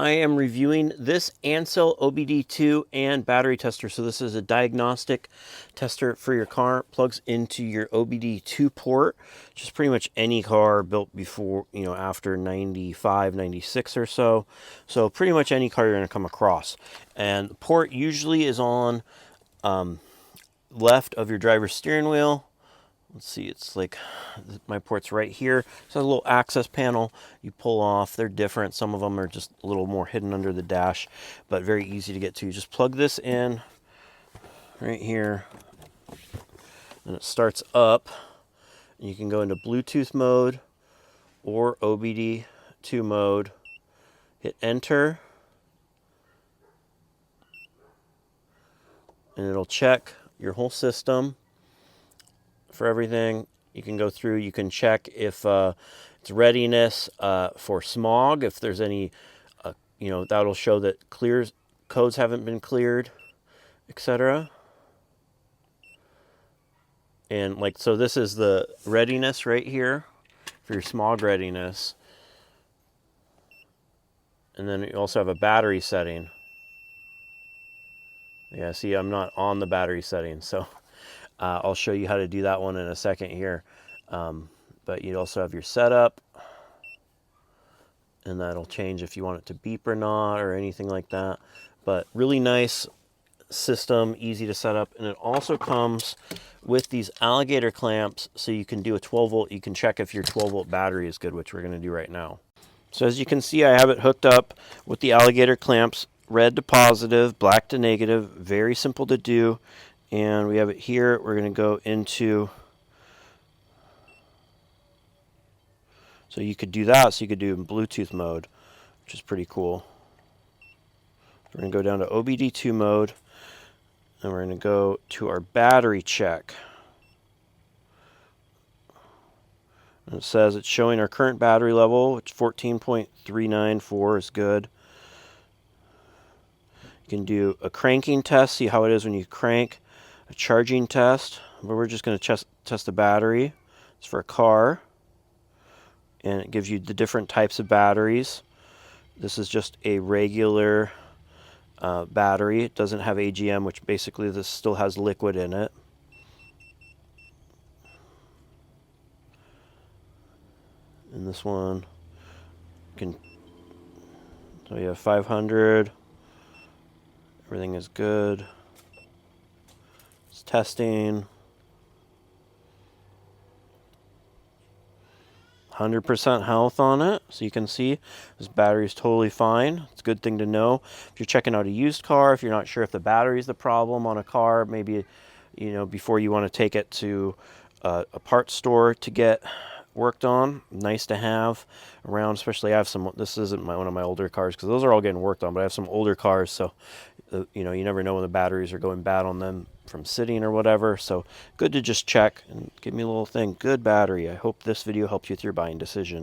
I am reviewing this ANCEL OBD2 and battery tester. So this is a diagnostic tester for your car. Plugs into your OBD2 port, which is pretty much any car built before, after 95, 96 or so. So pretty much any car you're going to come across. And the port usually is on left of your driver's steering wheel. Let's see, it's like my port's right here. So a little access panel you pull off. They're different. Some of them are just a little more hidden under the dash, but very easy to get to. You just plug this in right here, and it starts up. And you can go into Bluetooth mode or OBD2 mode. Hit enter, and it'll check your whole system for everything. You can go through, you can check if it's readiness for smog, if there's any, that'll show that codes haven't been cleared, etc. And so this is the readiness right here for your smog readiness. And then you also have a battery setting. Yeah, see, I'm not on the battery setting, so I'll show you how to do that one in a second here. But you also have your setup, and that'll change if you want it to beep or not or anything like that. But really nice system, easy to set up. And it also comes with these alligator clamps, so you can do a 12 volt. You can check if your 12 volt battery is good, which we're going to do right now. So as you can see, I have it hooked up with the alligator clamps, red to positive, black to negative. Very simple to do. And we have it here. We're going to go into, so you could do that. So you could do in Bluetooth mode, which is pretty cool. We're going to go down to OBD2 mode, and we're going to go to our battery check. And it says it's showing our current battery level, which 14.394 is good. You can do a cranking test, see how it is when you crank. A charging test, but we're just going to test the battery. It's for a car, and it gives you the different types of batteries. This is just a regular battery. It doesn't have AGM, which basically this still has liquid in it. And this one so you have 500. Everything is good. It's testing. 100% health on it, so you can see this battery is totally fine. It's a good thing to know if you're checking out a used car. If you're not sure if the battery is the problem on a car, maybe before you want to take it to a parts store to get worked on. Nice to have around, especially I have some. This isn't one of my older cars because those are all getting worked on, but I have some older cars, so you never know when the batteries are going bad on them from sitting or whatever. So good to just check and give me a little thing. Good battery. I hope this video helps you with your buying decision.